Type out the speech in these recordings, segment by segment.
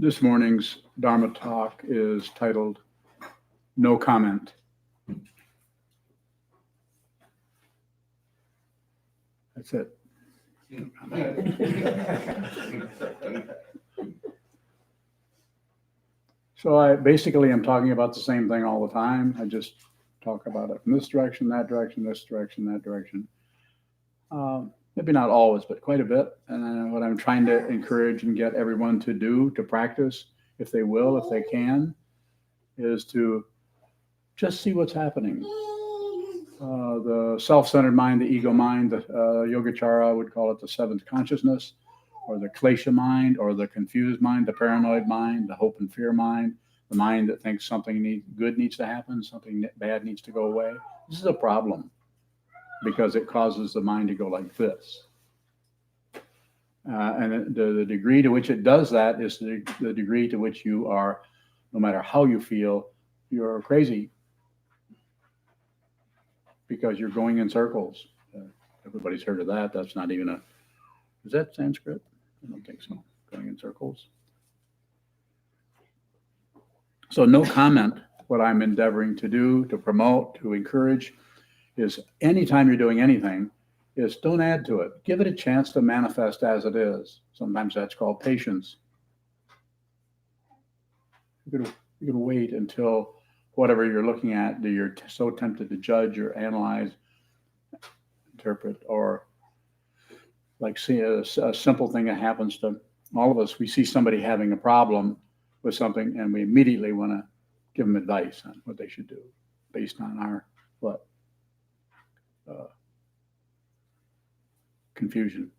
This morning's Dharma talk is titled No Comment. That's it. So I basically am talking about the same thing all the time. I just talk about it from this direction, that direction, this direction, that direction. Maybe not always, but quite a bit. And what I'm trying to encourage and get everyone to do, to practice, if they will, if they can, is to just see what's happening. The self-centered mind, the ego mind, the Yogacara would call it the seventh consciousness, or the klesha mind, or the confused mind, the paranoid mind, the hope and fear mind, the mind that thinks something good needs to happen, something bad needs to go away. This is a problem because it causes the mind to go like this. And the degree to which it does that is the degree to which you are, no matter how you feel, you're crazy because you're going in circles. Everybody's heard of that. That's not even is that Sanskrit? I don't think so. Going in circles. So no comment. What I'm endeavoring to do, to promote, to encourage, is anytime you're doing anything, is don't add to it. Give it a chance to manifest as it is. Sometimes that's called patience. You're gonna wait until whatever you're looking at, that you're so tempted to judge or analyze, interpret, or like see a simple thing that happens to all of us. We see somebody having a problem with something, and we immediately want to give them advice on what they should do based on our confusion,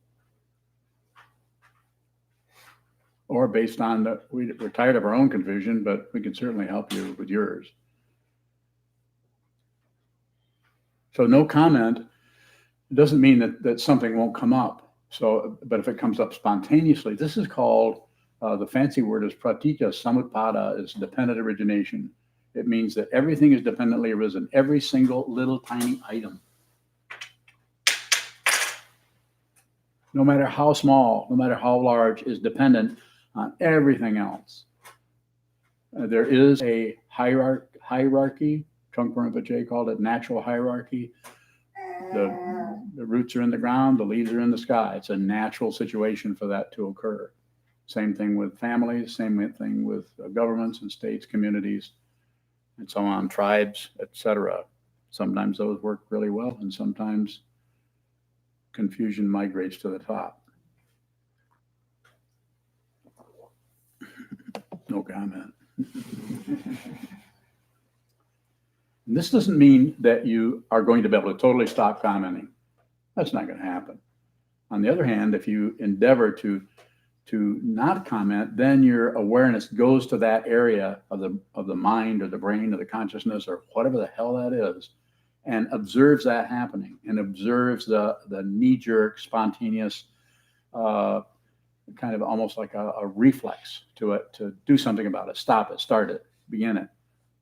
or based on that we're tired of our own confusion, but we can certainly help you with yours. So no comment doesn't mean that something won't come up. So, but if it comes up spontaneously, this is called, the fancy word is pratityasamutpada, is dependent origination. It means that everything is dependently arisen, every single little tiny item. No matter how small, no matter how large, is dependent on everything else. There is a hierarchy. Trungpa Rinpoche called it natural hierarchy. The roots are in the ground, the leaves are in the sky. It's a natural situation for that to occur. Same thing with families, same thing with governments and states, communities, and so on, tribes, etc. Sometimes those work really well, and sometimes confusion migrates to the top. No comment. And this doesn't mean that you are going to be able to totally stop commenting. That's not going to happen. On the other hand, if you endeavor to not comment, then your awareness goes to that area of the mind or the brain or the consciousness or whatever the hell that is, and observes that happening, and observes the knee-jerk, spontaneous, kind of almost like a reflex to it, to do something about it, stop it, start it, begin it,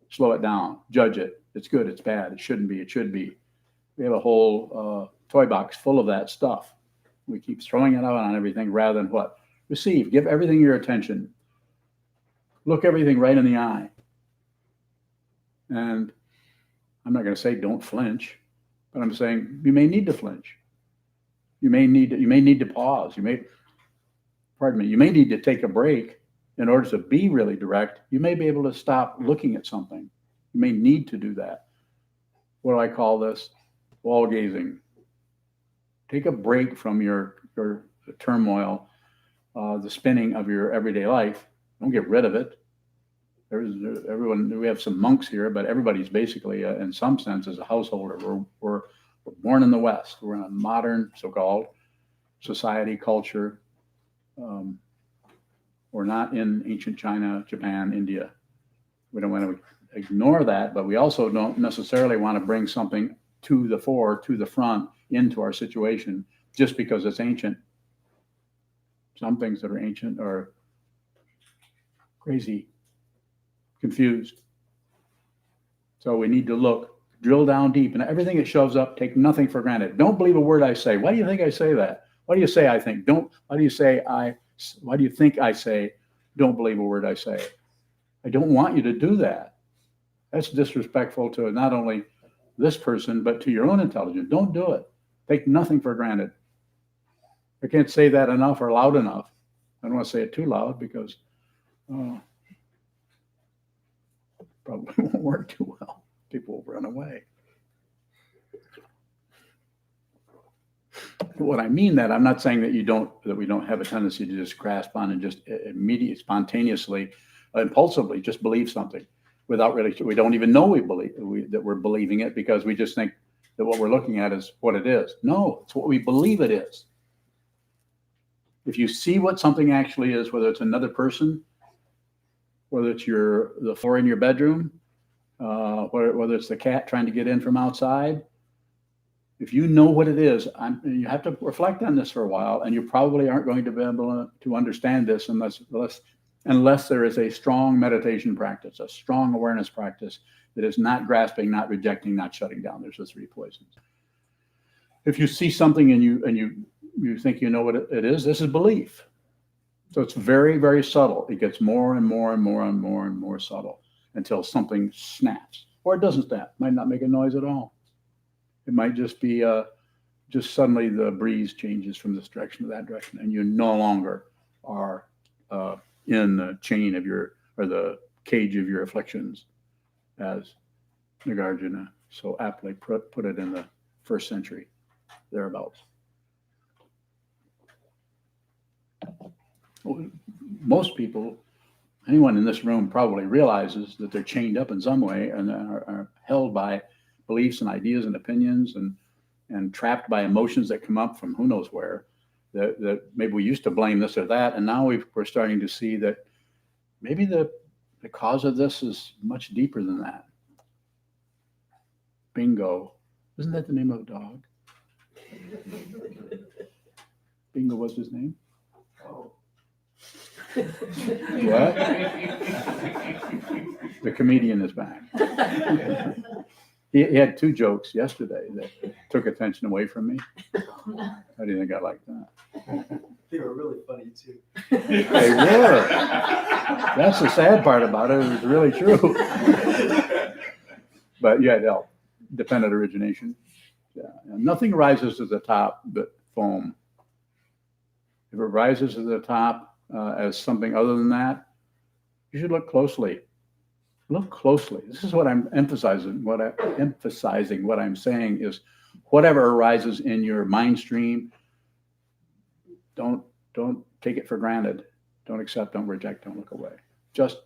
slow it down, judge it. It's good, it's bad, it shouldn't be, it should be. We have a whole toy box full of that stuff. We keep throwing it out on everything rather than what? Receive, give everything your attention. Look everything right in the eye. And I'm not going to say don't flinch, but I'm saying you may need to flinch. You may need to pause. You may need to take a break in order to be really direct. You may be able to stop looking at something. You may need to do that. What do I call this? Wall gazing. Take a break from your turmoil, the spinning of your everyday life. Don't get rid of it. Everyone, we have some monks here, but everybody's basically, in some sense, is a householder. We're born in the West. We're in a modern, so-called society, culture. We're not in ancient China, Japan, India. We don't want to ignore that, but we also don't necessarily want to bring something to the fore, to the front, into our situation just because it's ancient. Some things that are ancient are crazy, confused. So we need to look, drill down deep, and everything that shows up, take nothing for granted. Don't believe a word I say. Why do you think I say that? Why do you say I think? Why do you think I say don't believe a word I say. I don't want you to do that. That's disrespectful to not only this person, but to your own intelligence. Don't do it. Take nothing for granted. I can't say that enough or loud enough. I don't want to say it too loud because probably won't work too well. People will run away. What I mean that I'm not saying that we don't have a tendency to just grasp on and just immediately, spontaneously, impulsively just believe something without really, we don't even know that we're believing it because we just think that what we're looking at is what it is. No, it's what we believe it is. If you see what something actually is, whether it's another person, whether it's the floor in your bedroom, whether it's the cat trying to get in from outside, if you know what it is, you have to reflect on this for a while, and you probably aren't going to be able to understand this unless there is a strong meditation practice, a strong awareness practice that is not grasping, not rejecting, not shutting down. There's the three poisons. If you see something and you think you know what it is, this is belief. So it's very, very subtle. It gets more and more and more and more and more subtle until something snaps, or it doesn't snap. It might not make a noise at all. It might just be just suddenly the breeze changes from this direction to that direction, and you no longer are in the chain of the cage of your afflictions, as Nagarjuna so aptly put it in the 1st century, thereabouts. Most people, anyone in this room probably realizes that they're chained up in some way and are held by beliefs and ideas and opinions and trapped by emotions that come up from who knows where, that maybe we used to blame this or that, and now we're starting to see that maybe the cause of this is much deeper than that. Bingo. Isn't that the name of a dog? Bingo was his name? Oh. What? The comedian is back. He had 2 jokes yesterday that took attention away from me. How do you think I like that? They were really funny too. They were. That's the sad part about it. It was really true. But yeah, they'll dependent origination. Yeah. And nothing rises to the top but foam. If it rises to the top as something other than that, you should look closely. Look closely. This is what I'm emphasizing. What I'm saying is, whatever arises in your mind stream, don't take it for granted. Don't accept. Don't reject. Don't look away. Just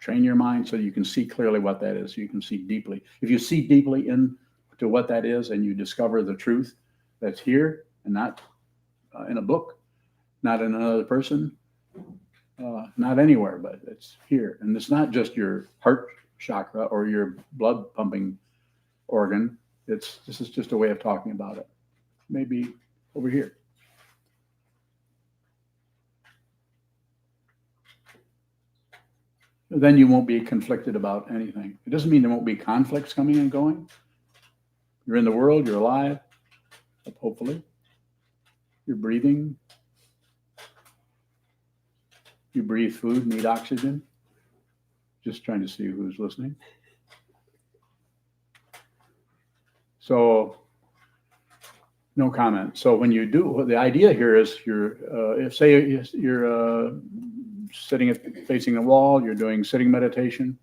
train your mind so you can see clearly what that is. So you can see deeply. If you see deeply into what that is, and you discover the truth that's here and not in a book, not in another person. Not anywhere, but it's here. And it's not just your heart chakra or your blood pumping organ. This is just a way of talking about it. Maybe over here. Then you won't be conflicted about anything. It doesn't mean there won't be conflicts coming and going. You're in the world, you're alive, hopefully. You're breathing. You breathe food, need oxygen. Just trying to see who's listening. So, no comment. So when you do, the idea here is if you're sitting facing a wall, you're doing sitting meditation,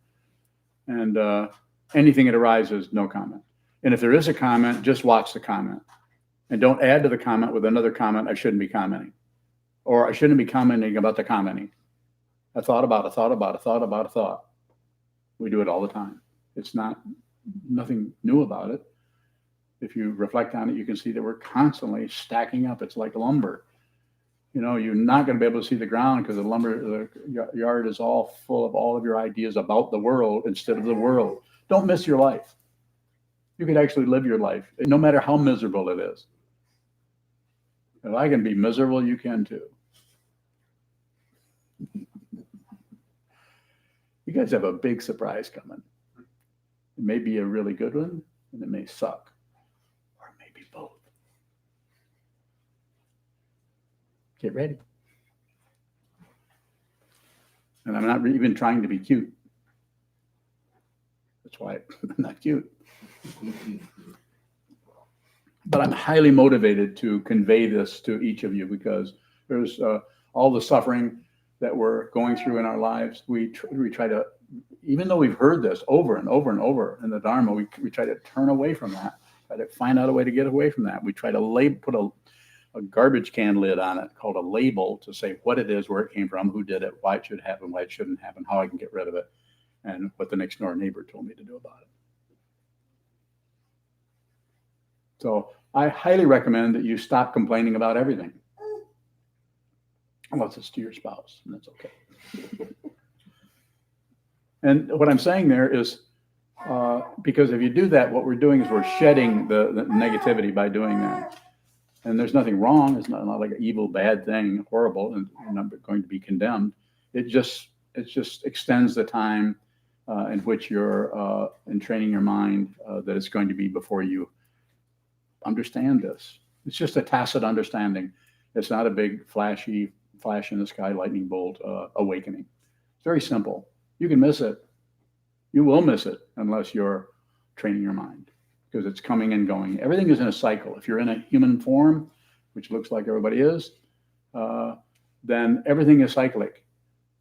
and anything that arises, no comment. And if there is a comment, just watch the comment, and don't add to the comment with another comment. I shouldn't be commenting, or I shouldn't be commenting about the commenting. A thought about a thought about a thought about a thought. We do it all the time. It's nothing new about it. If you reflect on it, you can see that we're constantly stacking up. It's like lumber. You're not going to be able to see the ground because the yard is all full of all of your ideas about the world instead of the world. Don't miss your life. You could actually live your life, no matter how miserable it is. If I can be miserable, you can too. You guys have a big surprise coming. It may be a really good one, and it may suck, or maybe both. Get ready. And I'm not even trying to be cute. That's why I'm not cute. But I'm highly motivated to convey this to each of you because there's all the suffering that we're going through in our lives. We try to, even though we've heard this over and over and over in the Dharma, we try to turn away from that, try to find out a way to get away from that. We try to put a garbage can lid on it called a label to say what it is, where it came from, who did it, why it should happen, why it shouldn't happen, how I can get rid of it, and what the next door neighbor told me to do about it. So I highly recommend that you stop complaining about everything. Unless it's to your spouse, and that's okay. And what I'm saying there is, because if you do that, what we're doing is we're shedding the negativity by doing that. And there's nothing wrong. It's not like an evil, bad thing, horrible, and not going to be condemned. It just extends the time in which you're in training your mind that it's going to be before you understand this. It's just a tacit understanding. It's not a big flash in the sky, lightning bolt awakening. It's very simple. You can miss it. You will miss it unless you're training your mind, because it's coming and going. Everything is in a cycle. If you're in a human form, which looks like everybody is, then everything is cyclic.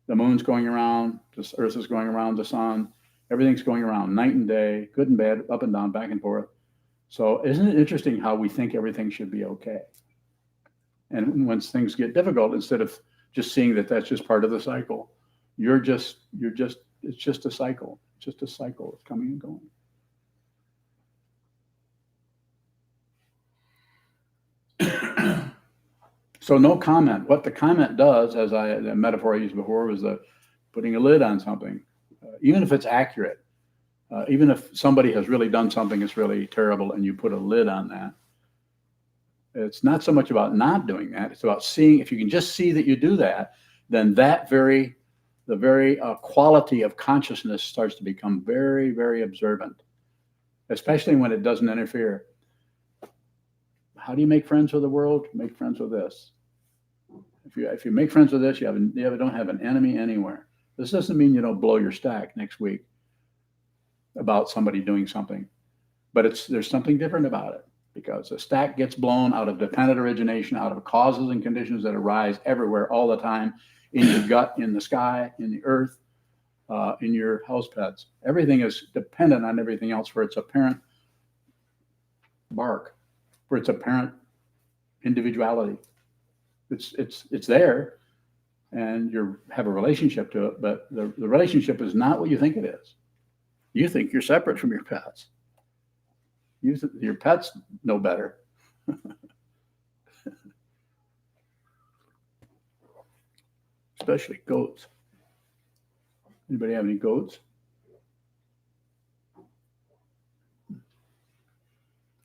The moon's going around, the earth is going around the sun, everything's going around night and day, good and bad, up and down, back and forth. So isn't it interesting how we think everything should be okay? And when things get difficult, instead of just seeing that that's just part of the cycle, it's just a cycle. It's just a cycle. It's coming and going. So no comment. What the comment does, the metaphor I used before, was putting a lid on something. Even if it's accurate, even if somebody has really done something that's really terrible and you put a lid on that, it's not so much about not doing that. It's about seeing, if you can just see that you do that, then the very quality of consciousness starts to become very, very observant, especially when it doesn't interfere. How do you make friends with the world? Make friends with this. If you make friends with this, you don't have an enemy anywhere. This doesn't mean you don't blow your stack next week about somebody doing something, but there's something different about it, because a stack gets blown out of dependent origination, out of causes and conditions that arise everywhere all the time, in your gut, in the sky, in the earth, in your house pets. Everything is dependent on everything else for its apparent bark, for its apparent individuality. It's there, and you have a relationship to it, but the relationship is not what you think it is. You think you're separate from your pets. Your pets know better. Especially goats. Anybody have any goats?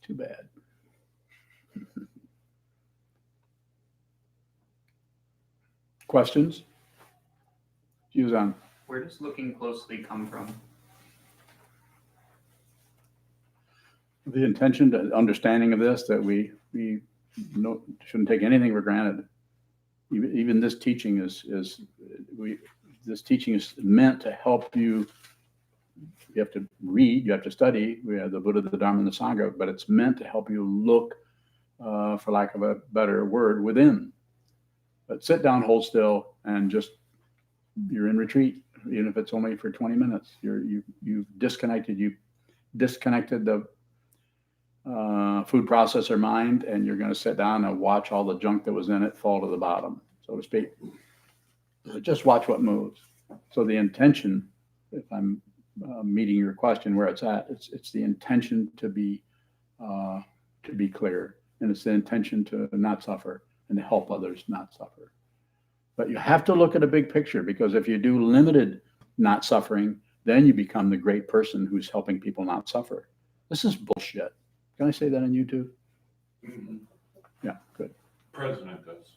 Too bad. Questions? Sokuzan. Where does looking closely come from? The intention, the understanding of this, that we shouldn't take anything for granted. Even this teaching is meant to help you. You have to read, you have to study. We have the Buddha, the Dharma, and the Sangha, but it's meant to help you look, for lack of a better word, within. But sit down, hold still, and you're in retreat, even if it's only for 20 minutes. You've disconnected the food processor mind, and you're going to sit down and watch all the junk that was in it fall to the bottom, so to speak. So just watch what moves. So the intention, if I'm meeting your question where it's at, it's the intention to be clear, and it's the intention to not suffer and to help others not suffer. But you have to look at a big picture, because if you do limited not suffering, then you become the great person who's helping people not suffer. This is bullshit. Can I say that on YouTube? Mm-hmm. Yeah, good. President does.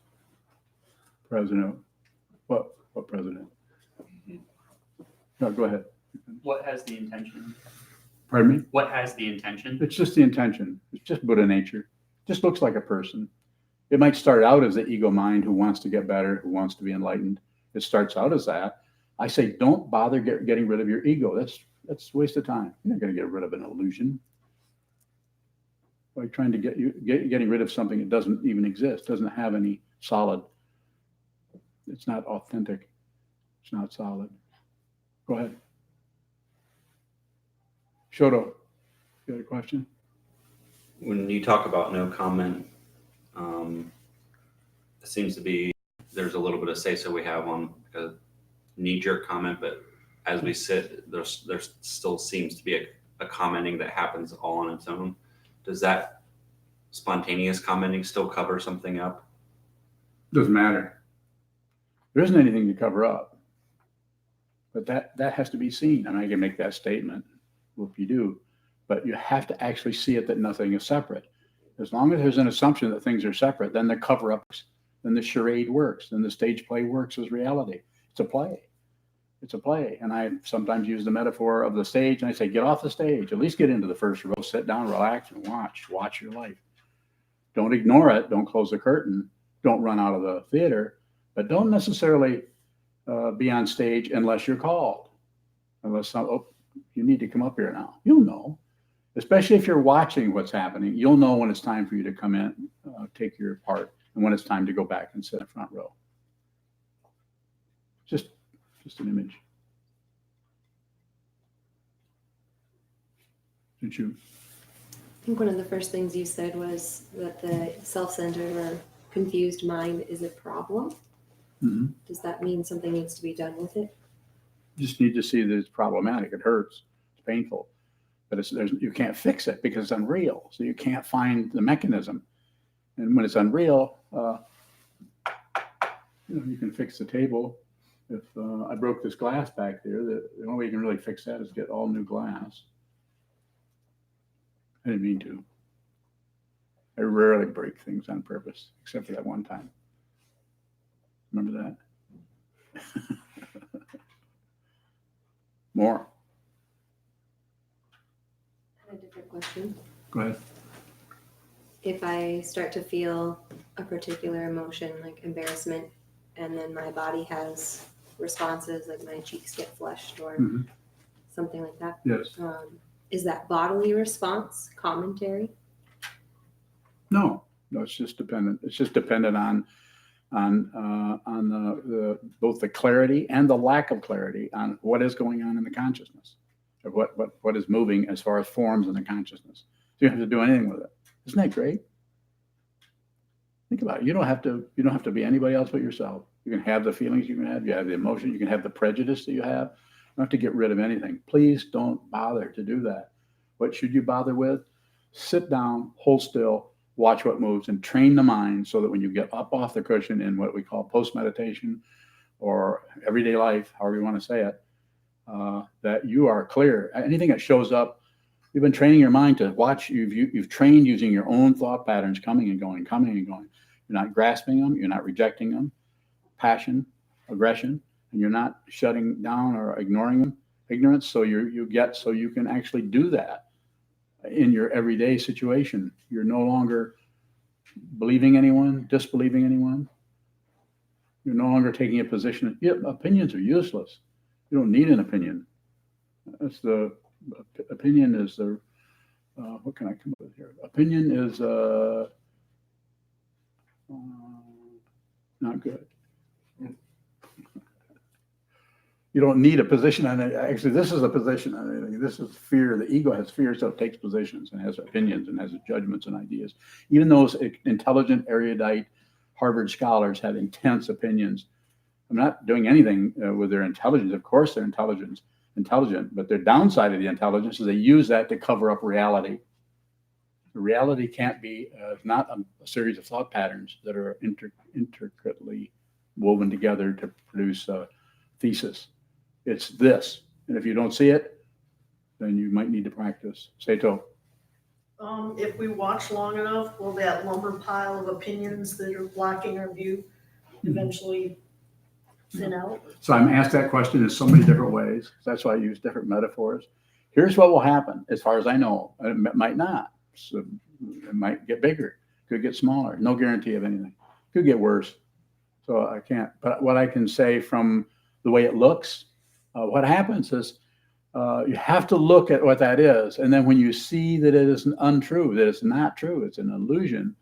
President. What president? Mm-hmm. No, go ahead. What has the intention? Pardon me? What has the intention? It's just the intention. It's just Buddha nature. Just looks like a person. It might start out as the ego mind who wants to get better, who wants to be enlightened. It starts out as that, I say, don't bother getting rid of your ego. That's a waste of time. You're not going to get rid of an illusion. By trying to getting rid of something that doesn't even exist, doesn't have any solid. It's not authentic. It's not solid. Go ahead. Shoto, you had a question? When you talk about no comment, it seems to be there's a little bit of say so we have on a knee-jerk comment, but as we sit, there still seems to be a commenting that happens all on its own. Does that spontaneous commenting still cover something up? Doesn't matter. There isn't anything to cover up, but that has to be seen. And I can make that statement. Well, if you do, but you have to actually see it that nothing is separate. As long as there's an assumption that things are separate, then the cover-ups, then the charade works, then the stage play works as reality. It's a play. It's a play. And I sometimes use the metaphor of the stage, and I say, get off the stage, at least get into the first row, sit down, relax, and watch your life. Don't ignore it. Don't close the curtain. Don't run out of the theater, but don't necessarily be on stage unless you're called. Unless you need to come up here now. You'll know, especially if you're watching what's happening. You'll know when it's time for you to come in, take your part, and when it's time to go back and sit in front row. Just an image. Didn't you? I think one of the first things you said was that the self-centered or confused mind is a problem. Mm-hmm. Does that mean something needs to be done with it? You just need to see that it's problematic. It hurts. It's painful. But you can't fix it because it's unreal. So you can't find the mechanism. And when it's unreal, you can fix the table. If I broke this glass back there, the only way you can really fix that is get all new glass. I didn't mean to. I rarely break things on purpose, except for that one time. Remember that? More. I have a different question. Go ahead. If I start to feel a particular emotion, like embarrassment, and then my body has responses, like my cheeks get flushed or something like that. Yes. Is that bodily response commentary? No, it's just dependent. It's just dependent on the both the clarity and the lack of clarity on what is going on in the consciousness, or what is moving as far as forms in the consciousness. So you don't have to do anything with it. Isn't that great? Think about it. You don't have to be anybody else but yourself. You can have the feelings you can have. You have the emotion. You can have the prejudice that you have. You don't have to get rid of anything. Please don't bother to do that. What should you bother with? Sit down, hold still, watch what moves, and train the mind so that when you get up off the cushion in what we call post-meditation or everyday life, however you want to say it, that you are clear. Anything that shows up, you've been training your mind to watch. You've trained using your own thought patterns, coming and going, coming and going. You're not grasping them. You're not rejecting them. Passion, aggression, and you're not shutting down or ignoring them. Ignorance. So you can actually do that in your everyday situation. You're no longer believing anyone, disbelieving anyone. You're no longer taking a position. Yeah, opinions are useless. You don't need an opinion. That's the opinion is the what can I come up with here? Opinion is not good. You don't need a position on it. Actually, this is a position on anything. This is fear. The ego has fear, so it takes positions and has opinions and has judgments and ideas. Even those intelligent, erudite Harvard scholars have intense opinions. I'm not doing anything with their intelligence. Of course, they're intelligent, but their downside of the intelligence is they use that to cover up reality. The reality can't be not a series of thought patterns that are intricately woven together to produce a thesis. It's this. And if you don't see it, then you might need to practice. Sato. If we watch long enough, will that lumber pile of opinions that are blocking our view eventually thin out? So I'm asked that question in so many different ways. That's why I use different metaphors. Here's what will happen, as far as I know. It might not. So it might get bigger. Could get smaller. No guarantee of anything. Could get worse. So I can't. But what I can say from the way it looks What happens is you have to look at what that is. And then when you see that it is untrue, that it's not true, it's an illusion,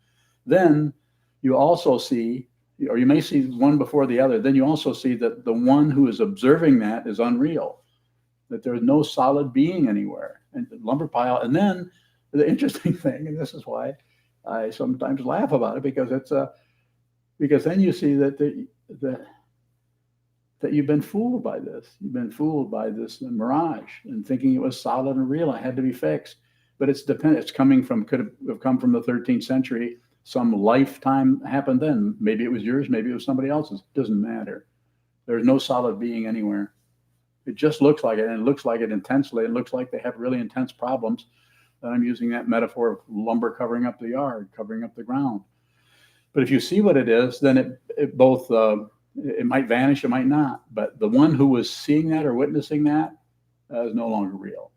then you also see, or you may see one before the other, then you also see that the one who is observing that is unreal, that there's no solid being anywhere. And the lumber pile, and then the interesting thing, and this is why I sometimes laugh about it, because it's because then you see that that you've been fooled by this. You've been fooled by this mirage and thinking it was solid and real. It had to be fixed, but it's dependent. It's coming from, could have come from the 13th century. Some lifetime happened then. Maybe it was yours. Maybe it was somebody else's. It doesn't matter. There's no solid being anywhere. It just looks like it, and it looks like it intensely. It looks like they have really intense problems. And I'm using that metaphor of lumber covering up the yard, covering up the ground. But if you see what it is, then it both, it might vanish, it might not. But the one who was seeing that or witnessing that is no longer real.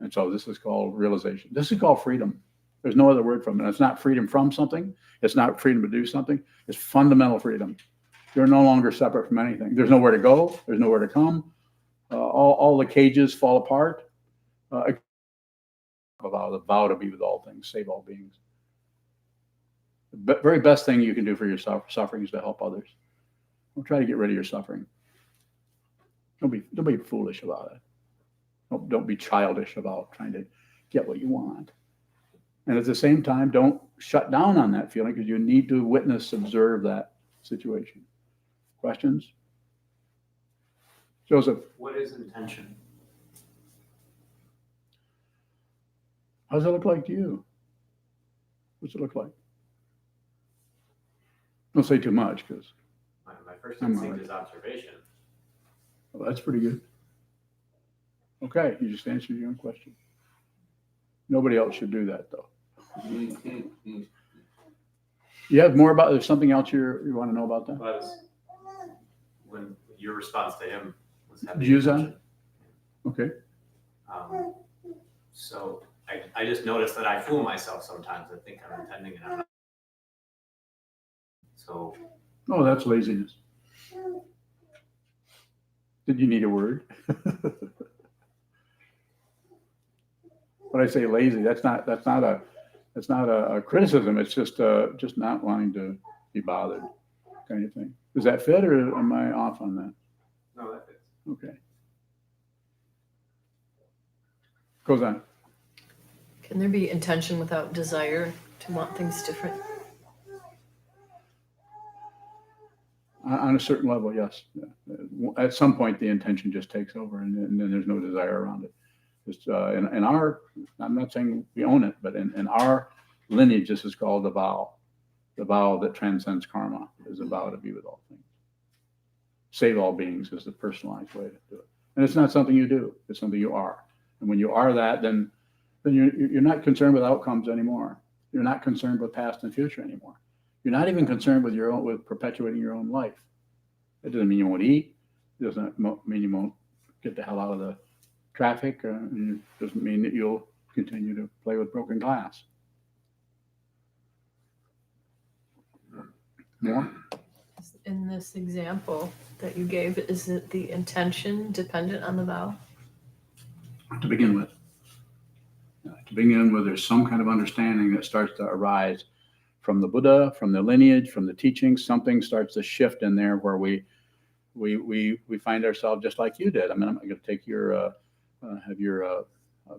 And so this is called realization. This is called freedom. There's no other word from it. It's not freedom from something. It's not freedom to do something. It's fundamental freedom. You're no longer separate from anything. There's nowhere to go. There's nowhere to come. All the cages fall apart. The vow to be with all things, save all beings. The very best thing you can do for your suffering is to help others. Don't try to get rid of your suffering. Don't be foolish about it. Don't be childish about trying to get what you want. And at the same time, don't shut down on that feeling, because you need to observe that situation. Questions? Joseph. What is intention? How does it look like to you? What's it look like? Don't say too much, because My first I'm instinct alright. is observation. that's pretty good. Okay, you just answered your own question. Nobody else should do that, though. You have more about, there's something else you want to know about that? Was when your response to him was having Views on? intention. Okay. So I just noticed that I fool myself sometimes. I think I'm intending and I'm not. So Oh, that's laziness. Did you need a word? When I say lazy, that's not a criticism. It's just not wanting to be bothered, kind of thing. Does that fit, or am I off on that? no, that fits. Okay. Goes on. Can there be intention without desire to want things different? On a certain level, yes. At some point, the intention just takes over, and then there's no desire around it. Just in our, I'm not saying we own it, but in our lineage, this is called the vow. The vow that transcends karma is a vow to be with all things. Save all beings is the personalized way to do it. And it's not something you do, it's something you are. And when you are that, then you're not concerned with outcomes anymore. You're not concerned with past and future anymore. You're not even concerned with perpetuating your own life. It doesn't mean you won't eat. It doesn't mean you won't get the hell out of the traffic. It doesn't mean that you'll continue to play with broken glass. More? In this example that you gave, is it the intention dependent on the vow? To begin with. To begin with, there's some kind of understanding that starts to arise from the Buddha, from the lineage, from the teachings. Something starts to shift in there where we find ourselves just like you did. I mean, I'm going to take your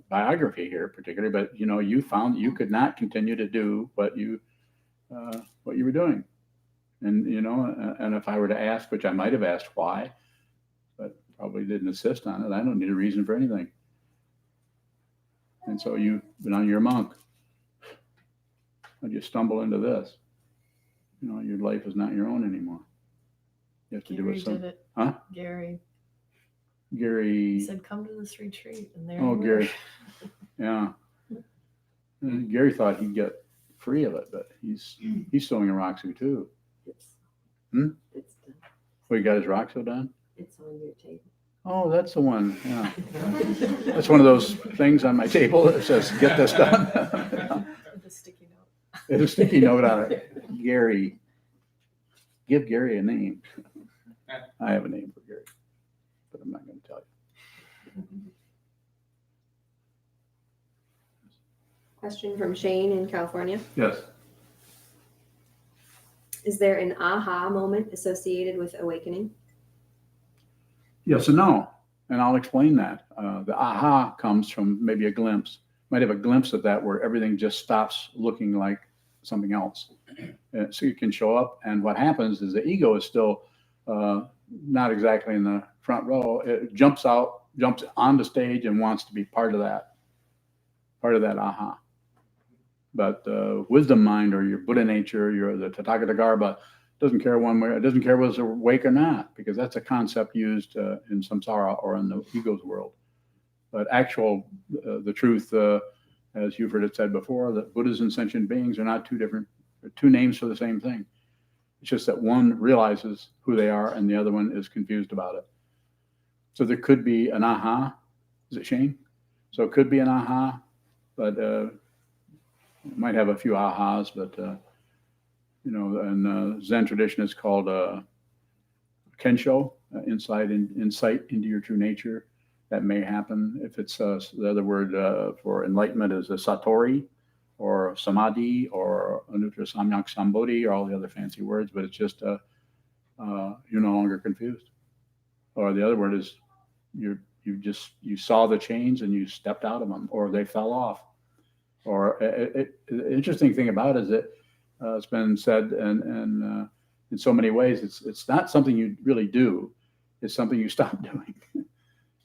biography here particularly, but you found you could not continue to do what you were doing. And and if I were to ask, which I might have asked why, but probably didn't insist on it, I don't need a reason for anything. And so you're a monk. How'd you stumble into this? Your life is not your own anymore. You have to do Gary it. did it. Huh? Gary. Gary. He said, "Come to this retreat," and there. Oh, you were. Gary. Yeah. And Gary thought he'd get free of it, but he's sewing a Roxy too. It's Hmm? it's done. Oh, he got his Roxy done? It's on your table. Oh, that's the one. Yeah. That's one of those things on my table that says, "Get this done." With a sticky note. There's a sticky note on it. Gary. Give Gary a name. I have a name for Gary. but I'm not going to tell you. Question from Shane in California. Yes. Is there an aha moment associated with awakening? Yes and no. And I'll explain that. The aha comes from maybe a glimpse. Might have a glimpse of that where everything just stops looking like something else. So you can show up, and what happens is the ego is still not exactly in the front row. It jumps on the stage and wants to be part of that aha. But wisdom mind or your Buddha nature, the Tathagata Garbha, doesn't care one way. It doesn't care whether it's awake or not, because that's a concept used in samsara or in the ego's world. But the truth, as you've heard it said before, that Buddhas and sentient beings are not two different, they're two names for the same thing. It's just that one realizes who they are and the other one is confused about it. So there could be an aha. Is it Shane? So it could be an aha, but might have a few ahas, but in Zen tradition, it's called kensho, insight into your true nature. That may happen. If it's the other word for enlightenment is a satori, or samadhi, or anuttara samyak sambodhi, or all the other fancy words. But it's just you're no longer confused. Or the other word is you saw the chains and you stepped out of them, or they fell off. Or the interesting thing about it is that it's been said and in so many ways, it's not something you really do. It's something you stop doing.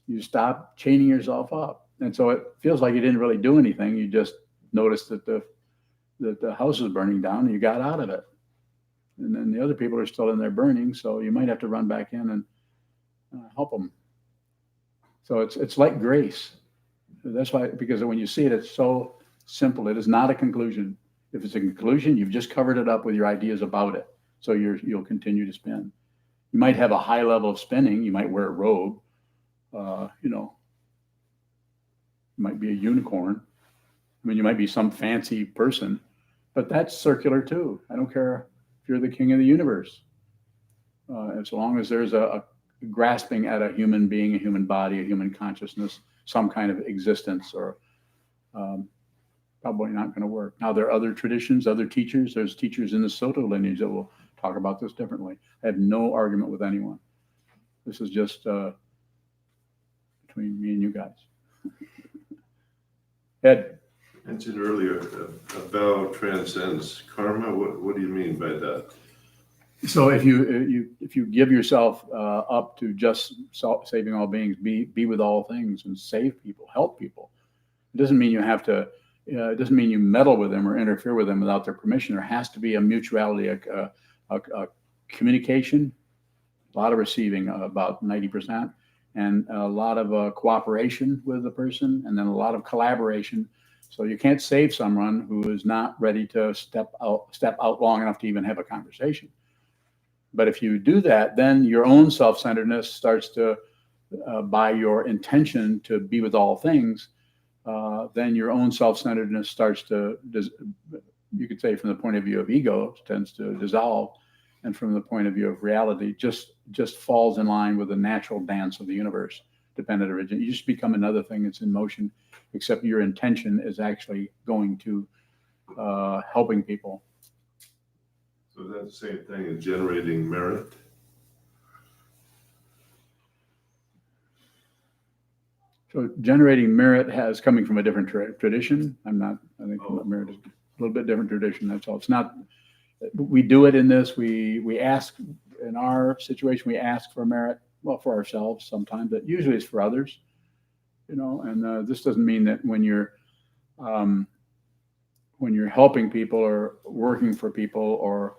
You stop chaining yourself up. And so it feels like you didn't really do anything. You just noticed that the house is burning down and you got out of it. And then the other people are still in there burning. So you might have to run back in and help them. So it's like grace. That's why, because when you see it, it's so simple. It is not a conclusion. If it's a conclusion, you've just covered it up with your ideas about it. So you'll continue to spin. You might have a high level of spinning. You might wear a robe. You might be a unicorn. I mean, you might be some fancy person, but that's circular too. I don't care if you're the king of the universe. As long as there's a grasping at a human being, a human body, a human consciousness, some kind of existence, or probably not going to work. Now, there are other traditions, other teachers. There's teachers in the Soto lineage that will talk about this differently. I have no argument with anyone. This is just between me and you guys. Ed. Mentioned earlier, a vow transcends karma. What do you mean by that? So if you give yourself up to just saving all beings, be with all things and save people, help people, it doesn't mean you have to. It doesn't mean you meddle with them or interfere with them without their permission. There has to be a mutuality, a communication, a lot of receiving, about 90%, and a lot of cooperation with the person, and then a lot of collaboration. So you can't save someone who is not ready to step out long enough to even have a conversation. But if you do that, then your own self-centeredness starts to, by your intention to be with all things, then your own self-centeredness starts to, you could say from the point of view of ego, tends to dissolve. And from the point of view of reality, just falls in line with the natural dance of the universe, dependent origin. You just become another thing that's in motion, except your intention is actually going to helping people. So that's the same thing as generating merit. So generating merit has coming from a different tradition. I think merit is a little bit different tradition. That's all. It's not, we do it in this, we ask, in our situation, we ask for merit, well, for ourselves sometimes, but usually it's for others, and this doesn't mean that when you're helping people or working for people or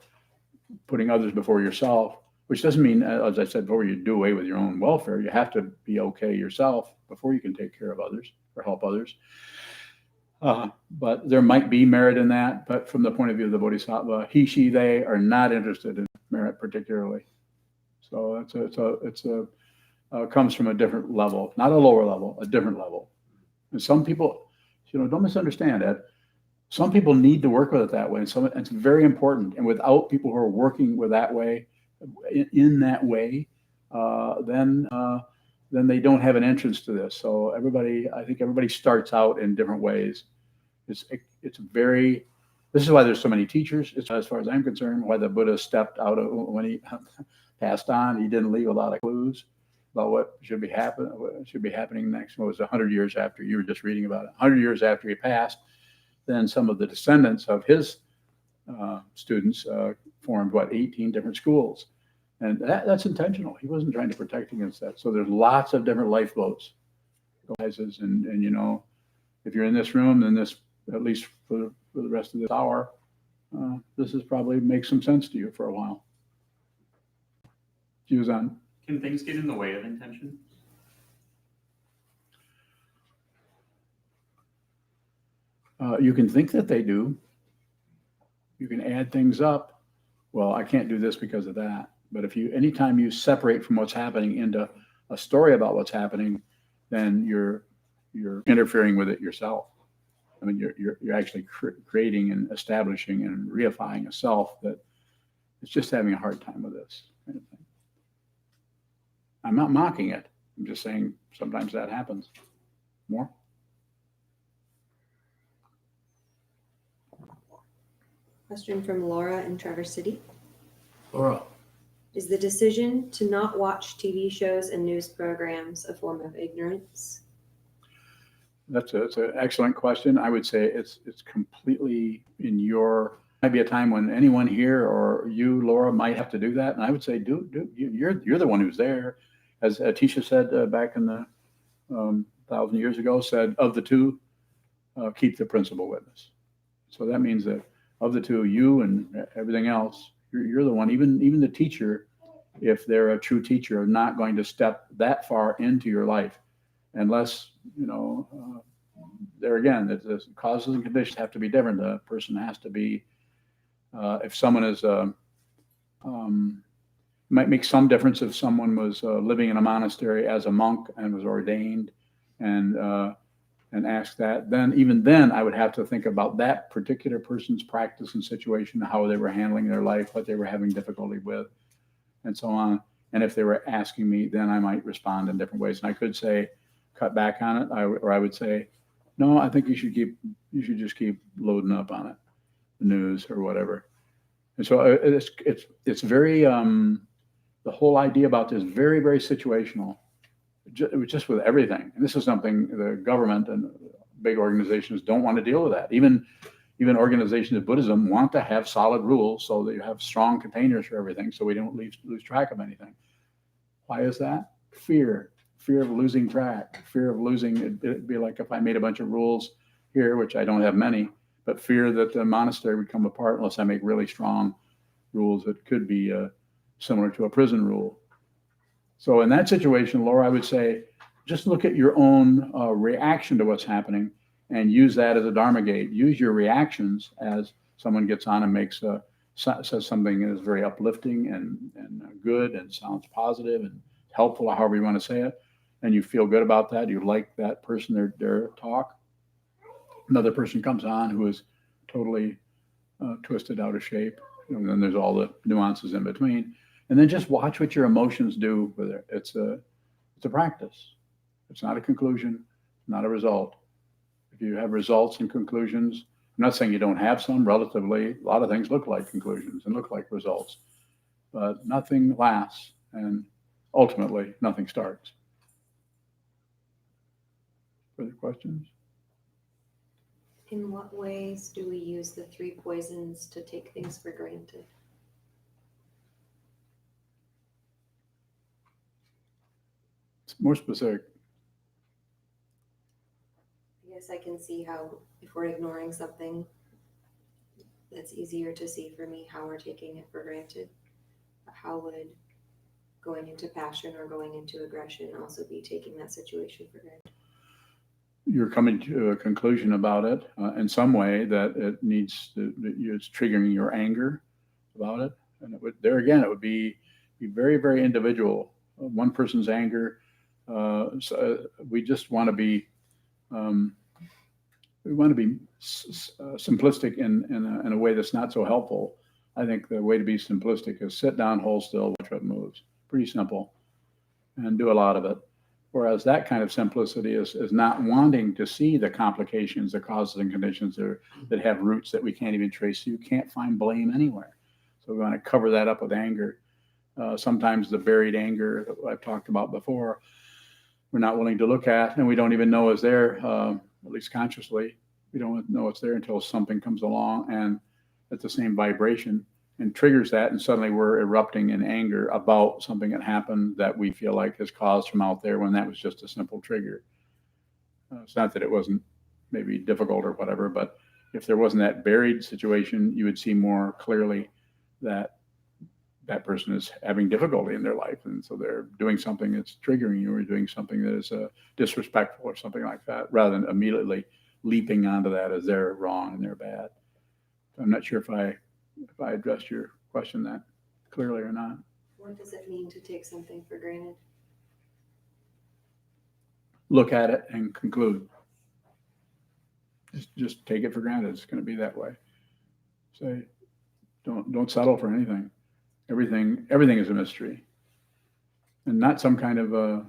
putting others before yourself, which doesn't mean, as I said before, you do away with your own welfare. You have to be okay yourself before you can take care of others or help others. But there might be merit in that. But from the point of view of the Bodhisattva, he, she, they are not interested in merit particularly. So it comes from a different level, not a lower level, a different level. And some people, don't misunderstand it. Some people need to work with it that way. And so it's very important. And without people who are working with that way, in that way, then then they don't have an entrance to this. So I think everybody starts out in different ways. It's very, this is why there's so many teachers. It's, as far as I'm concerned, why the Buddha stepped out of, when he passed on, he didn't leave a lot of clues about what should be happening next. What was 100 years after, you were just reading about it, 100 years after he passed, then some of the descendants of his students formed 18 different schools. And that's intentional. He wasn't trying to protect against that. So there's lots of different lifeboats. And you know, if you're in this room, then this, at least for the rest of this hour, this is probably makes some sense to you for a while. Sokuzan. Can things get in the way of intention? You can think that they do. You can add things up. Well, I can't do this because of that. But anytime you separate from what's happening into a story about what's happening, then you're interfering with it yourself. I mean, you're actually creating and establishing and reifying a self that is just having a hard time with this kind of thing. I'm not mocking it. I'm just saying sometimes that happens. More? Question from Laura in Traverse City. Laura. Is the decision to not watch TV shows and news programs a form of ignorance? That's an excellent question. I would say it's completely in your. Might be a time when anyone here or you, Laura, might have to do that, and I would say, you're the one who's there, as Tisha said back in the 1,000 years ago. Said of the two, keep the principal witness. So that means that of the two, you and everything else, you're the one. Even the teacher, if they're a true teacher, are not going to step that far into your life, unless there again, the causes and conditions have to be different. The person has to be. If someone is, might make some difference if someone was living in a monastery as a monk and was ordained, and ask that. Then even then, I would have to think about that particular person's practice and situation, how they were handling their life, what they were having difficulty with, and so on. And if they were asking me, then I might respond in different ways. And I could say, cut back on it, or I would say, no, I think you should just keep loading up on it, the news or whatever. And so it's very the whole idea about this very, very situational, just with everything. And this is something the government and big organizations don't want to deal with. That even organizations of Buddhism want to have solid rules so that you have strong containers for everything, so we don't lose track of anything. Why is that? Fear of losing track, fear of losing. It'd be like if I made a bunch of rules here, which I don't have many, but fear that the monastery would come apart unless I make really strong rules that could be similar to a prison rule. So in that situation, Laura, I would say, just look at your own reaction to what's happening and use that as a Dharma gate. Use your reactions as someone gets on and says something that is very uplifting and good and sounds positive and helpful, however you want to say it, and you feel good about that. You like that person, their talk. Another person comes on who is totally twisted out of shape, and then there's all the nuances in between. And then just watch what your emotions do with it. It's a practice. It's not a conclusion, not a result. If you have results and conclusions, I'm not saying you don't have some. Relatively, a lot of things look like conclusions and look like results, but nothing lasts, and ultimately nothing starts. Further questions? In what ways do we use the three poisons to take things for granted? It's more specific. I guess I can see how if we're ignoring something, that's easier to see for me how we're taking it for granted. But how would going into passion or going into aggression also be taking that situation for granted? You're coming to a conclusion about it in some way that it's triggering your anger about it. And it would be very, very individual. One person's anger. So we just want to be simplistic in a way that's not so helpful. I think the way to be simplistic is sit down, hold still, watch what moves. Pretty simple, and do a lot of it. Whereas that kind of simplicity is not wanting to see the complications, the causes and conditions that have roots that we can't even trace. You can't find blame anywhere. So we want to cover that up with anger. Sometimes the buried anger that I've talked about before, we're not willing to look at, and we don't even know is there, at least consciously. We don't know it's there until something comes along and at the same vibration and triggers that, and suddenly we're erupting in anger about something that happened that we feel like is caused from out there when that was just a simple trigger. It's not that it wasn't maybe difficult or whatever, but if there wasn't that buried situation, you would see more clearly that that person is having difficulty in their life. And so they're doing something that's triggering you or doing something that is disrespectful or something like that, rather than immediately leaping onto that as they're wrong and they're bad. I'm not sure if I addressed your question that clearly or not. What does it mean to take something for granted? Look at it and conclude. Just take it for granted. It's going to be that way. Say, don't settle for anything. Everything is a mystery, and not some kind of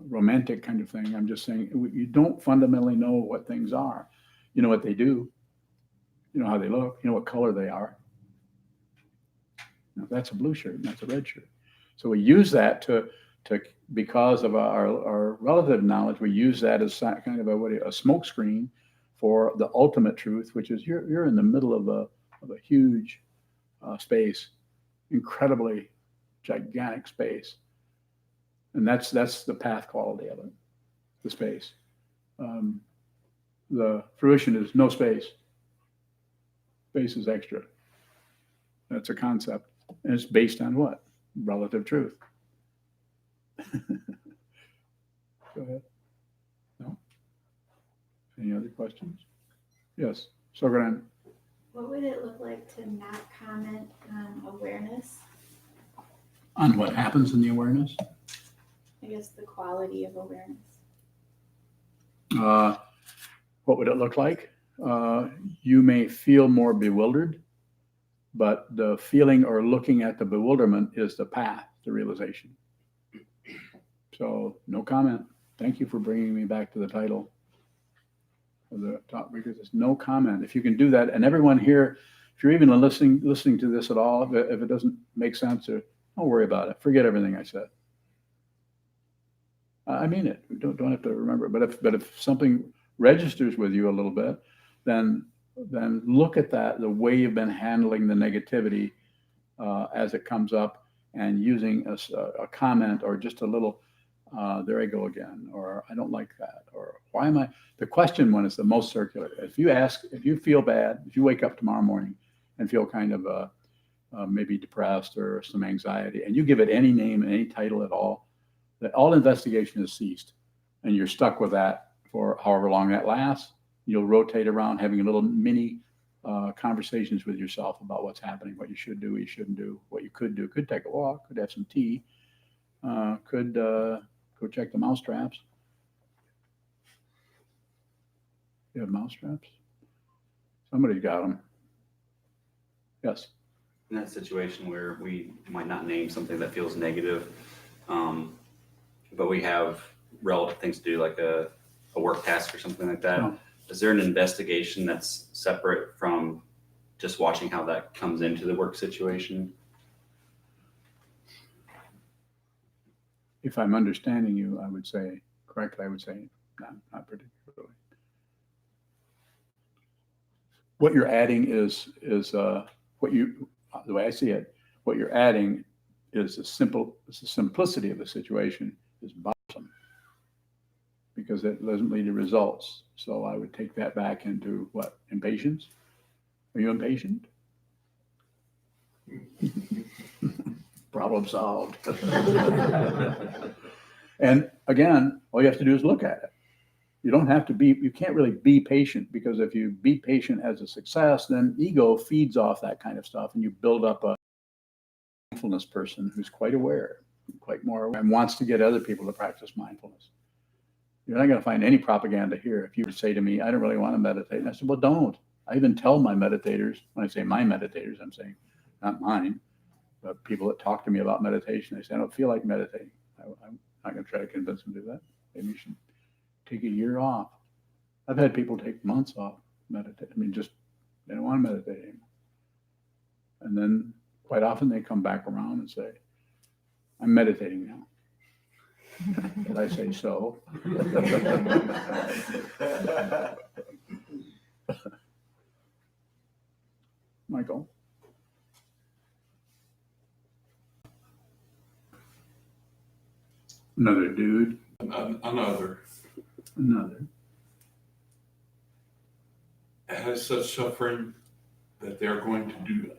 romantic kind of thing. I'm just saying you don't fundamentally know what things are. You know what they do. You know how they look. You know what color they are. Now, that's a blue shirt and that's a red shirt. So we use that to because of our relative knowledge, we use that as kind of a smoke screen for the ultimate truth, which is you're in the middle of a huge space, incredibly gigantic space, and that's the path quality of it, the space. The fruition is no space. Space is extra. That's a concept, and it's based on what? Relative truth. Go ahead. No? Any other questions? Yes. Sokuzan. What would it look like to not comment on awareness? On what happens in the awareness? I guess the quality of awareness. What would it look like? You may feel more bewildered, but the feeling or looking at the bewilderment is the path to realization. So no comment. Thank you for bringing me back to the title of the talk, because there's no comment. If you can do that, and everyone here, if you're even listening to this at all, if it doesn't make sense, or don't worry about it. Forget everything I said. I mean it. We don't have to remember. But if something registers with you a little bit, then look at that, the way you've been handling the negativity as it comes up, and using a comment or just a little, there I go again, or I don't like that, or why am I? The question one is the most circular. If you feel bad, if you wake up tomorrow morning and feel kind of maybe depressed or some anxiety, and you give it any name, any title at all, that all investigation is ceased, and you're stuck with that for however long that lasts. You'll rotate around having a little mini conversations with yourself about what's happening, what you should do, what you shouldn't do, what you could do. Could take a walk, could have some tea, could go check the mouse traps. You have mouse traps? Somebody's got them. Yes. In that situation where we might not name something that feels negative, but we have relative things to do, like a work task or something like that. No. Is there an investigation that's separate from just watching how that comes into the work situation? If I'm understanding you, I would say correctly. I would say not particularly. What you're adding is what you, the way I see it, what you're adding is the simplicity of the situation is bothersome, because it doesn't lead to results. So I would take that back into what? Impatience? Are you impatient? Problem solved. And again, all you have to do is look at it. You can't really be patient, because if you be patient as a success, then ego feeds off that kind of stuff, and you build up a mindfulness person who's quite aware, quite more aware, and wants to get other people to practice mindfulness. You're not going to find any propaganda here. If you were to say to me, I don't really want to meditate, and I said, well, don't. I even tell my meditators, when I say my meditators, I'm saying not mine, but people that talk to me about meditation, they say, I don't feel like meditating. I I'm not going to try to convince them to do that. Maybe you should take a year off. I've had people take months off meditate. I mean, just they don't want to meditate anymore. And then quite often they come back around and say, I'm meditating now. And I say, so? Michael? Another dude. Another Another. has such suffering that they're going to do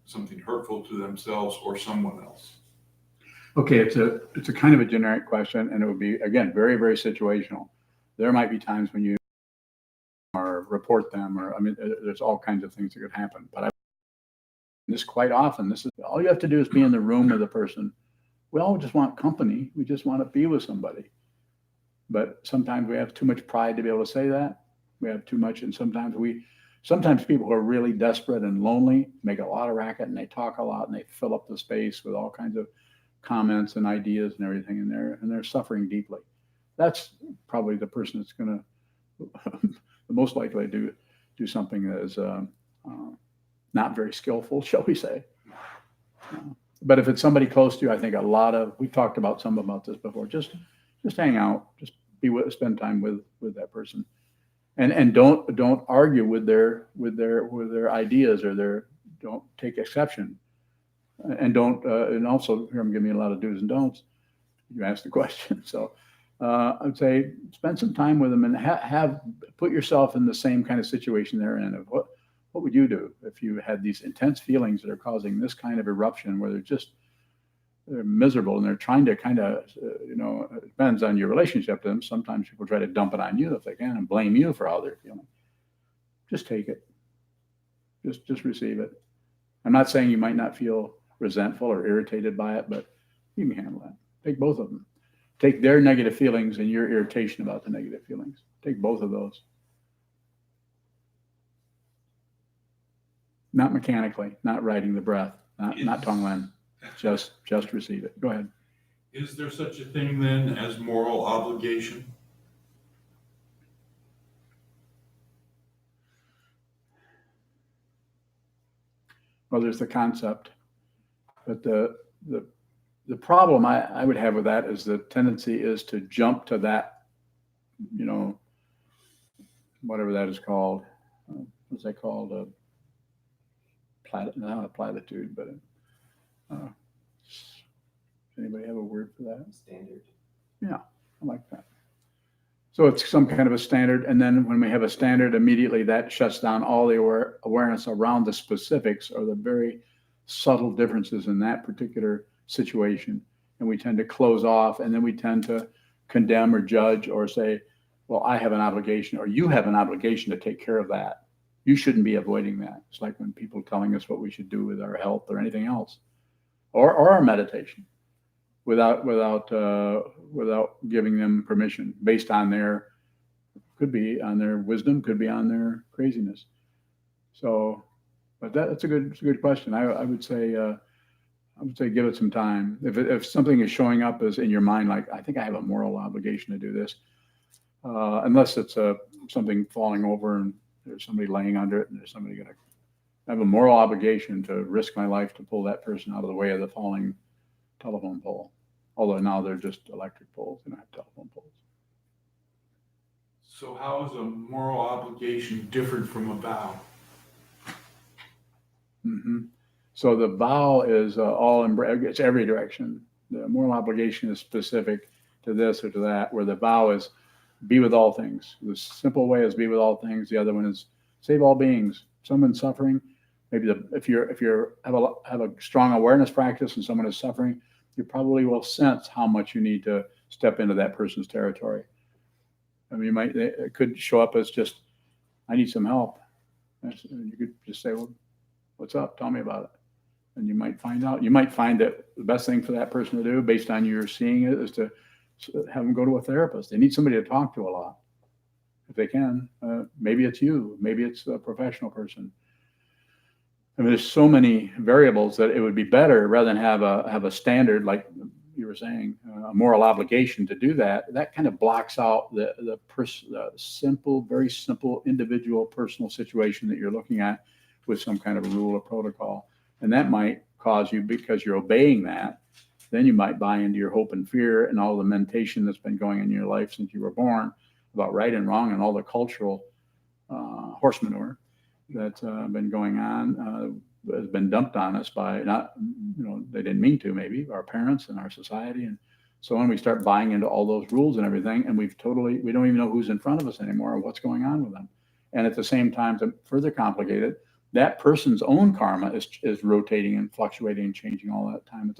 something hurtful to themselves or someone else. Okay, it's a kind of a generic question, and it would be, again, very, very situational. There might be times when you or report them, or I mean, there's all kinds of things that could happen. But this quite often, this is all you have to do is be in the room with a person. We all just want company. We just want to be with somebody. But sometimes we have too much pride to be able to say that. We have too much, and sometimes people who are really desperate and lonely make a lot of racket, and they talk a lot, and they fill up the space with all kinds of comments and ideas and everything, and they're suffering deeply. That's probably the person that's going to the most likely to do something that is not very skillful, shall we say. But if it's somebody close to you, I think we've talked about this before. Just hang out, just spend time with that person, and don't argue with their ideas, or don't take exception, and don't and also here I'm giving you a lot of do's and don'ts. You asked the question, so I'd say spend some time with them and put yourself in the same kind of situation they're in. Of what would you do if you had these intense feelings that are causing this kind of eruption, where they're miserable and they're trying to kind of, it depends on your relationship to them. Sometimes people try to dump it on you if they can and blame you for how they're feeling. Just take it. Just receive it. I'm not saying you might not feel resentful or irritated by it, but you can handle that. Take both of them. Take their negative feelings and your irritation about the negative feelings. Take both of those. Not mechanically, not riding the breath, not Tonglen. Just receive it. Go ahead. Is there such a thing then as moral obligation? Well, there's the concept, but the problem I would have with that is the tendency is to jump to that, whatever that is called. What's that called? Not a platitude, but anybody have a word for that? Standard. Yeah, I like that. So it's some kind of a standard, and then when we have a standard, immediately that shuts down all the awareness around the specifics or the very subtle differences in that particular situation, and we tend to close off, and then we tend to condemn or judge or say, well, I have an obligation, or you have an obligation to take care of that. You shouldn't be avoiding that. It's like when people telling us what we should do with our health or anything else, or our meditation, without giving them permission, based on could be on their wisdom, could be on their craziness. So, but that's a good question. I would say give it some time. If something is showing up as in your mind, like I think I have a moral obligation to do this, unless it's something falling over and there's somebody laying under it, and there's somebody going to have a moral obligation to risk my life to pull that person out of the way of the falling telephone pole. Although now they're just electric poles, they don't have telephone poles. So how is a moral obligation different from a vow? Mm-hmm. So the vow is it's every direction. The moral obligation is specific to this or to that, where the vow is be with all things. The simple way is be with all things. The other one is save all beings. Someone's suffering. Maybe if you have a strong awareness practice and someone is suffering, you probably will sense how much you need to step into that person's territory. I mean, it could show up as just, I need some help. You could just say, well, what's up? Tell me about it. And you might find that the best thing for that person to do, based on your seeing it, is to have them go to a therapist. They need somebody to talk to a lot, if they can. Maybe it's you. Maybe it's a professional person. I mean, there's so many variables that it would be better rather than have a standard like, you were saying, a moral obligation to do that, that kind of blocks out the simple, very simple individual personal situation that you're looking at with some kind of rule or protocol. And that might cause you, because you're obeying that, then you might buy into your hope and fear and all the mentation that's been going on in your life since you were born about right and wrong and all the cultural horse manure that's been going on, has been dumped on us by not, they didn't mean to, maybe our parents and our society. And so when we start buying into all those rules and everything, and we don't even know who's in front of us anymore or what's going on with them. And at the same time, to further complicate it, that person's own karma is rotating and fluctuating and changing all that time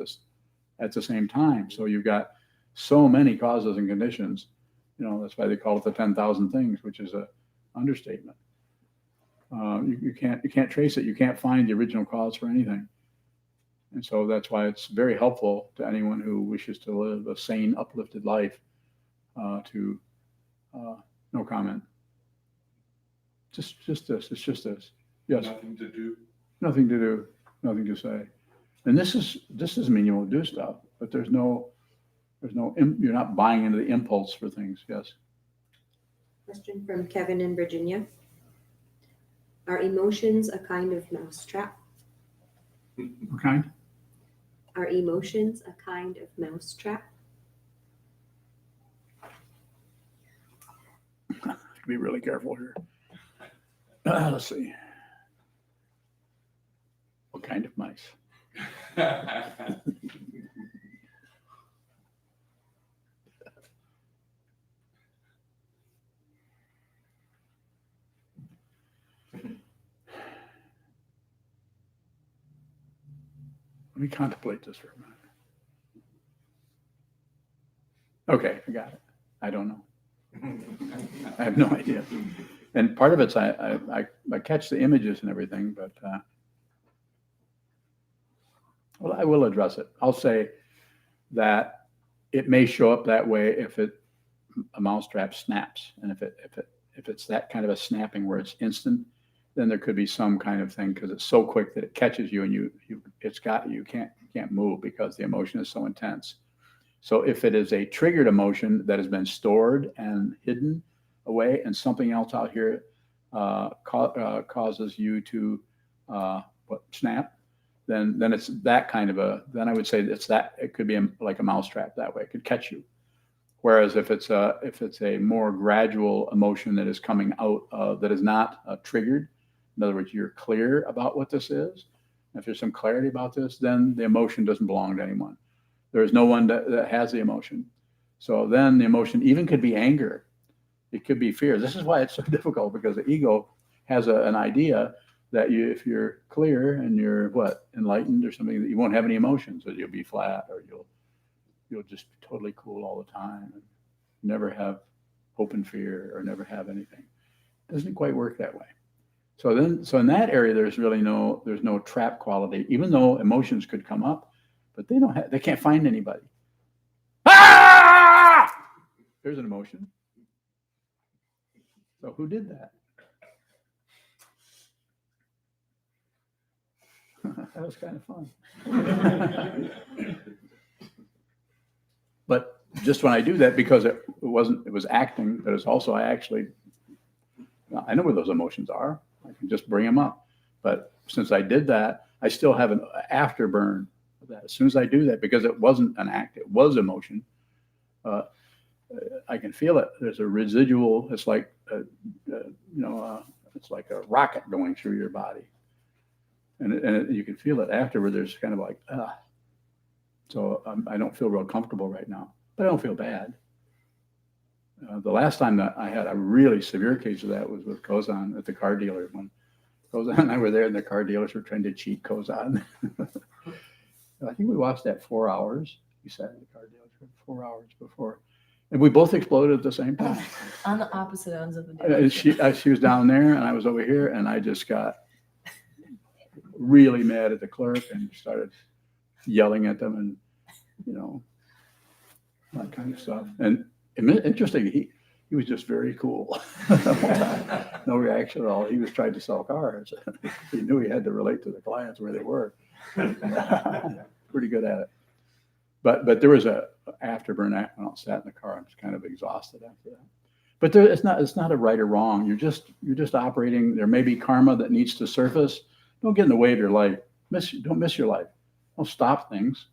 at the same time. So you've got so many causes and conditions, that's why they call it the 10,000 things, which is a understatement. You can't trace it. You can't find the original cause for anything. And so that's why it's very helpful to anyone who wishes to live a sane, uplifted life to no comment. Just this. It's just this. Yes. Nothing to do. Nothing to do. Nothing to say. And this doesn't mean you won't do stuff, but you're not buying into the impulse for things. Yes. Question from Kevin in Virginia. Are emotions a kind of mousetrap? What kind? Are emotions a kind of mousetrap? Be really careful here. Let's see. What kind of mice? Let me contemplate this for a minute. Okay, I got it. I don't know. I have no idea. And part of it's I catch the images and everything, but well, I will address it. I'll say that it may show up that way if a mousetrap snaps, and if it's that kind of a snapping where it's instant, then there could be some kind of thing because it's so quick that it catches you and you can't move because the emotion is so intense. So if it is a triggered emotion that has been stored and hidden away, and something else out here causes you to snap, then it's that kind of then I would say it could be like a mousetrap that way. It could catch you. Whereas if it's a more gradual emotion that is coming out that is not triggered, in other words, you're clear about what this is. If there's some clarity about this, then the emotion doesn't belong to anyone. There is no one that has the emotion. So then the emotion even could be anger. It could be fear. This is why it's so difficult, because the ego has an idea that if you're clear and you're enlightened or something, that you won't have any emotions, that you'll be flat, or you'll just be totally cool all the time and never have hope and fear or never have anything. It doesn't quite work that way. So in that area, there's no trap quality, even though emotions could come up, but they can't find anybody. Ah! There's an emotion. So who did that? That was kind of fun. But just when I do that, because it was acting, but it's also I know where those emotions are. I can just bring them up. But since I did that, I still have an afterburn of that. As soon as I do that, because it wasn't an act, it was emotion, I can feel it. There's a residual, it's like, it's like a rocket going through your body. And you can feel it afterward. There's kind of like, So I don't feel real comfortable right now, but I don't feel bad. The last time that I had a really severe case of that was with Sokuzan at the car dealer. When Sokuzan and I were there, and the car dealers were trying to cheat Sokuzan. I think we watched that 4 hours. We sat in the car dealer for 4 hours before, and we both exploded at the same time. On the opposite ends of the day. She was down there, and I was over here, and I just got really mad at the clerk and started yelling at them, and that kind of stuff. And interesting, he was just very cool. No reaction at all. He was trying to sell cars. He knew he had to relate to the clients where they were. Pretty good at it. But there was a afterburn. When I sat in the car, I was kind of exhausted after that. But it's not a right or wrong. You're just operating. There may be karma that needs to surface. Don't get in the way of your life. Don't miss your life. Don't stop things.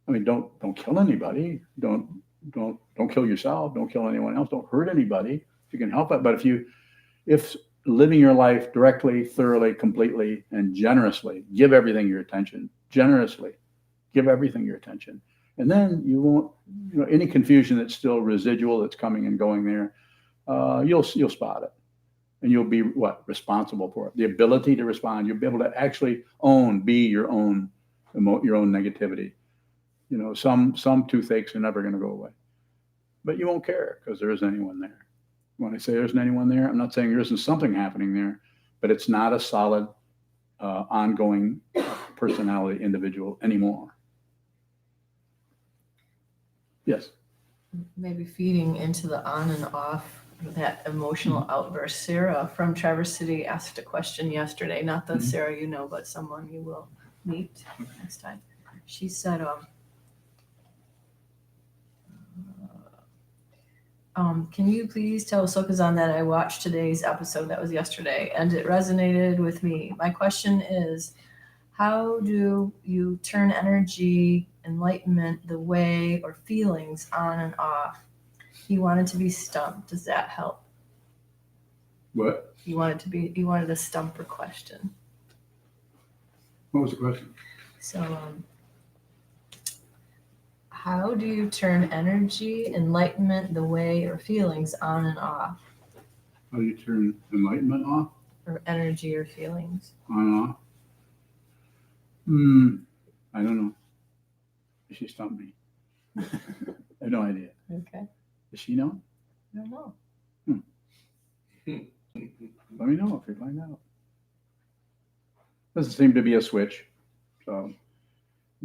I mean, don't kill anybody. Don't kill yourself. Don't kill anyone else. Don't hurt anybody if you can help it. But if living your life directly, thoroughly, completely, and generously, give everything your attention. Generously, give everything your attention, and then you won't. Any confusion that's still residual that's coming and going there, you'll spot it, and you'll be responsible for it. The ability to respond. You'll be able to actually be your own negativity. Some toothaches are never going to go away, but you won't care because there isn't anyone there. When I say there isn't anyone there, I'm not saying there isn't something happening there, but it's not a solid, ongoing personality individual anymore. Yes. Maybe feeding into the on and off that emotional outburst. Sarah from Traverse City asked a question yesterday, not the Sarah you know, but someone you will meet next time. She said, can you please tell Sokuzan that I watched today's episode, that was yesterday, and it resonated with me. My question is, how do you turn energy, enlightenment, the way, or feelings on and off? He wanted to be stumped. Does that help? What? He wanted a stumper question. What was the question? So, how do you turn energy, enlightenment, the way, or feelings on and off? How do you turn enlightenment off? Or energy or feelings? On and off? I don't know. She stumped me. I have no idea. Okay. Does she know? I don't know. Let me know if you find out. Doesn't seem to be a switch. So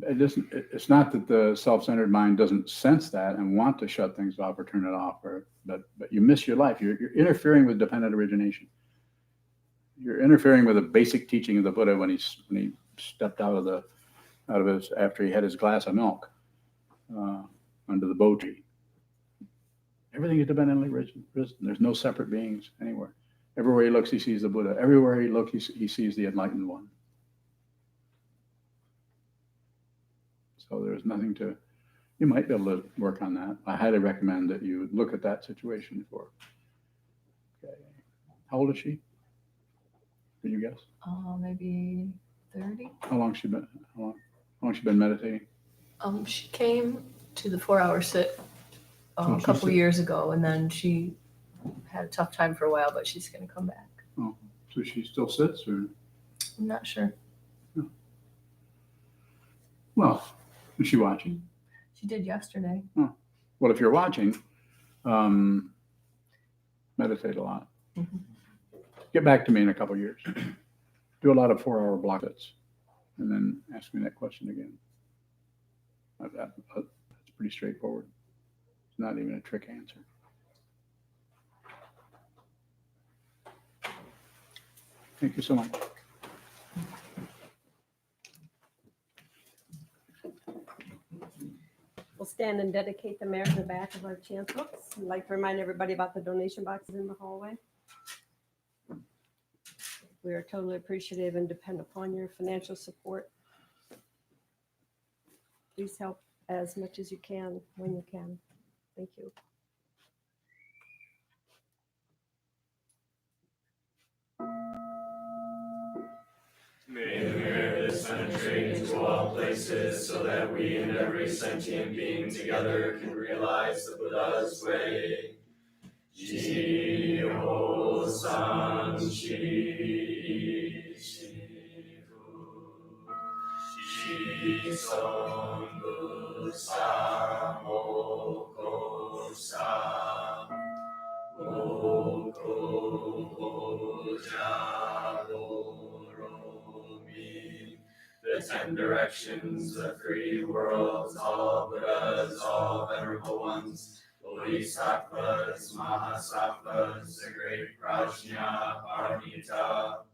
it's not that the self-centered mind doesn't sense that and want to shut things off or turn it off, but you miss your life. You're interfering with dependent origination. You're interfering with the basic teaching of the Buddha when he stepped out of his after he had his glass of milk under the Bo tree. Everything is dependently risen. There's no separate beings anywhere. Everywhere he looks, he sees the Buddha. Everywhere he looks, he sees the enlightened one. So there's nothing you might be able to work on that. I highly recommend that you look at that situation before. Okay. How old is she? Can you guess? Maybe 30. How long she been meditating? She came to the 4-hour sit a she's couple sit- years ago, and then she had a tough time for a while, but she's going to come back. Oh, so she still sits, or? I'm not sure. Well, is she watching? She did yesterday. Well, if you're watching, meditate a lot. Mhm. Get back to me in a couple years. Do a lot of 4-hour block sits, and then ask me that question again. That's pretty straightforward. It's not even a trick answer. Thank you so much. We'll stand and dedicate the mayor to the back of our chant books. I'd like to remind everybody about the donation boxes in the hallway. We are totally appreciative and depend upon your financial support. Please help as much as you can when you can. Thank you. May the merit penetrate into all places so that we and every sentient being together can realize the Buddha's way. Ji-ho san shi shifu shi-son bu-sa mo-ko-sa mo-ko-ja-bo-ro-mi. The 10 directions, the 3 worlds, all Buddhas, all venerable ones, Bodhisattvas, Mahasattvas, the great Prajna, Paramita.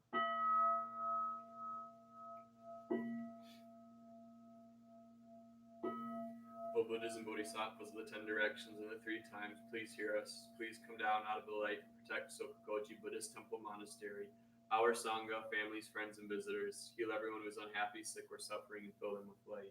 O Buddhas and Bodhisattvas of the 10 directions and the 3 times, please hear us. Please come down out of the light and protect SokukoJi Buddhist Temple Monastery, our Sangha, families, friends, and visitors. Heal everyone who is unhappy, sick, or suffering, and fill them with light.